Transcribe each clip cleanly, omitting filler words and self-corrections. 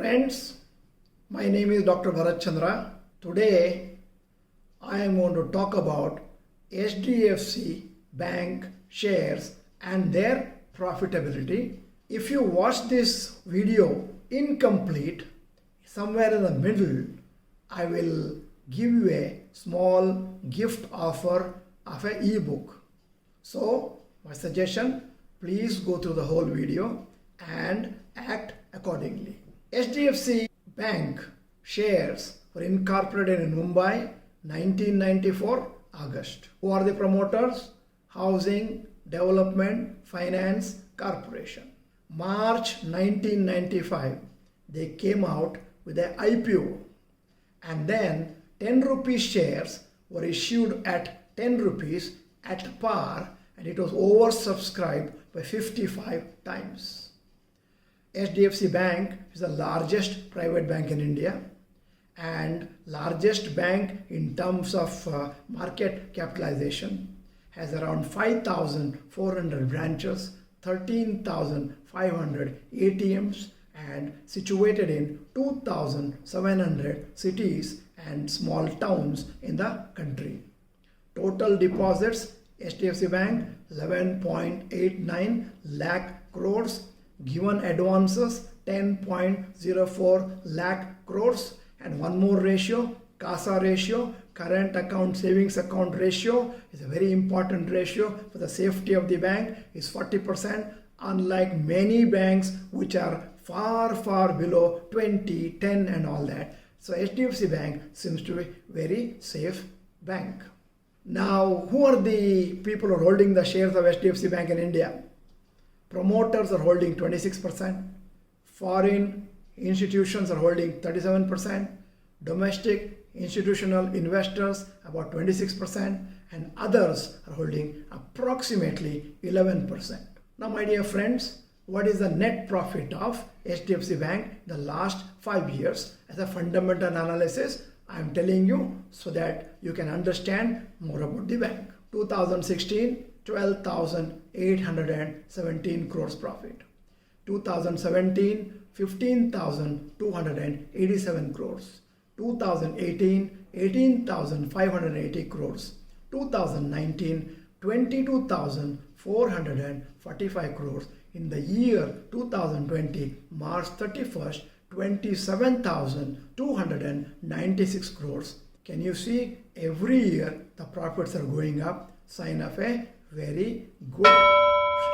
Friends, my name is Dr.Bharath Chandra. Today, I am going to talk about HDFC Bank shares and their profitability. If you watch this video incomplete, somewhere in the middle, I will give you a small gift offer of an ebook. So, my suggestion, please go through the whole video and act accordingly. HDFC Bank shares were incorporated in Mumbai 1994 August. Who are the promoters? Housing Development Finance Corporation. March 1995 they came out with an IPO, and then 10 rupees shares were issued at 10 rupees at par, and it was oversubscribed by 55 times. HDFC Bank is the largest private bank in India and largest bank in terms of market capitalization, has around 5,400 branches, 13,500 ATMs, and situated in 2,700 cities and small towns in the country. Total deposits, HDFC Bank 11.89 lakh crores, given advances 10.04 lakh crores, and one more ratio, CASA ratio, current account savings account ratio, is a very important ratio for the safety of the bank, is 40%, unlike many banks which are far below 20, 10 and all that. So HDFC Bank seems to be very safe bank. Now, who are the people who are holding the shares of HDFC Bank in India? Promoters are holding 26%, foreign institutions are holding 37%, domestic institutional investors about 26%, and others are holding approximately 11%. Now, my dear friends, what is the net profit of HDFC Bank in the last 5 years? As a fundamental analysis, I am telling you so that you can understand more about the bank. 2016, 12,817 crores profit. 2017, 15,287 crores. 2018, 18,580 crores. 2019, 22,445 crores. In the year 2020, March 31st, 27,296 crores. Can you see, every year the profits are going up, sign of a very good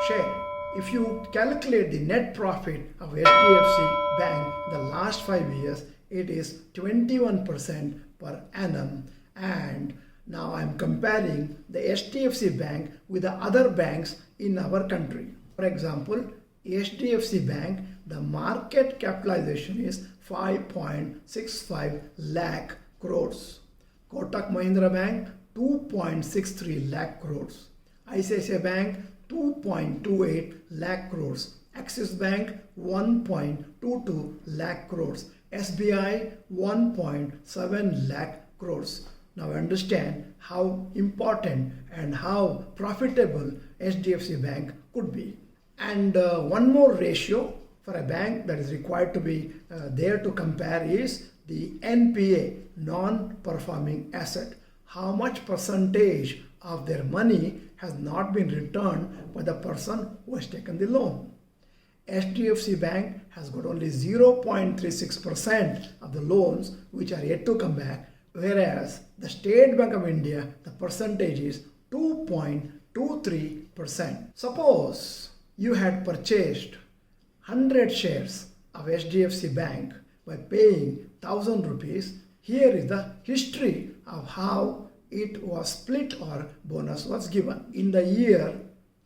share. If you calculate the net profit of HDFC Bank in the last 5 years, it is 21% per annum. And now I am comparing the HDFC Bank with the other banks in our country. For example, HDFC Bank, the market capitalization is 5.65 lakh crores. Kotak Mahindra Bank 2.63 lakh crores. ICICI Bank 2.28 lakh crores. Axis Bank 1.22 lakh crores. SBI 1.7 lakh crores. Now understand how important and how profitable HDFC Bank could be. And one more ratio for a bank that is required to be there to compare is the NPA, non-performing asset. How much percentage of their money has not been returned by the person who has taken the loan? HDFC Bank has got only 0.36% of the loans which are yet to come back, whereas the State Bank of India, the percentage is 2.23%. Suppose you had purchased 100 shares of HDFC Bank by paying 1,000 rupees. Here is the history of how it was split or bonus was given. In the year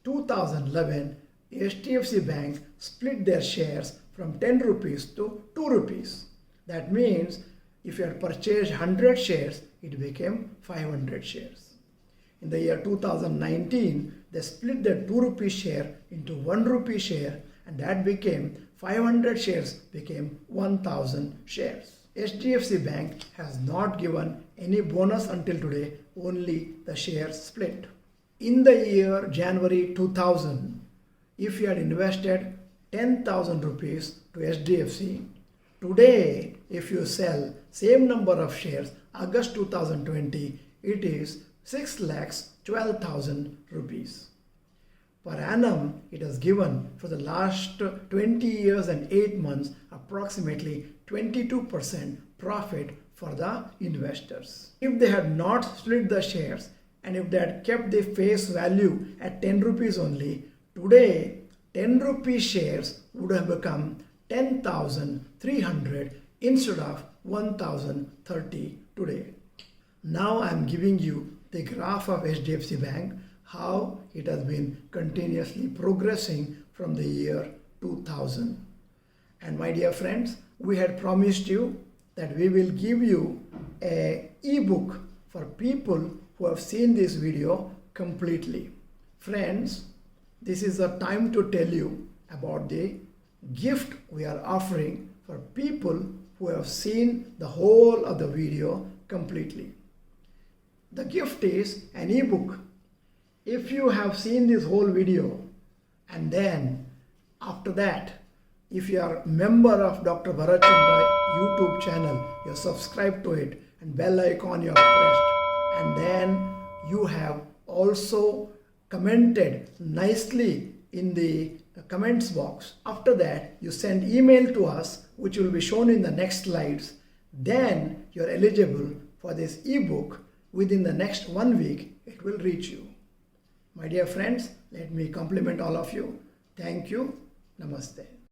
2011, HDFC Bank split their shares from 10 rupees to 2 rupees. That means if you had purchased 100 shares, it became 500 shares. In the year 2019, they split their 2 rupee share into 1 rupee share, and that became 500 shares became 1,000 shares. HDFC Bank has not given any bonus until today, only the shares split. In the year January 2000, if you had invested 10,000 rupees to HDFC, Today, if you sell same number of shares, August 2020, it is 6,12,000 rupees. Per annum, it has given for the last 20 years and 8 months approximately 22% profit for the investors. If they had not split the shares and if they had kept the face value at 10 rupees only, today 10 rupee shares would have become 10,300 instead of 1,030 today. Now I am giving you the graph of HDFC Bank, how it has been continuously progressing from the year 2000. And my dear friends, we had promised you that we will give you an ebook for people who have seen this video completely. Friends, this is the time to tell you about the gift we are offering for people who have seen the whole of the video completely. The gift is an ebook. If you have seen this whole video and then after that, if you are a member of Dr. Bharath Chandra YouTube channel, you subscribe to it and bell icon you have pressed, and then you have also commented nicely in the comments box. After that, you send email to us, which will be shown in the next slides. Then you are eligible for this ebook. Within the next 1 week, it will reach you. My dear friends, let me compliment all of you. Thank you. Namaste.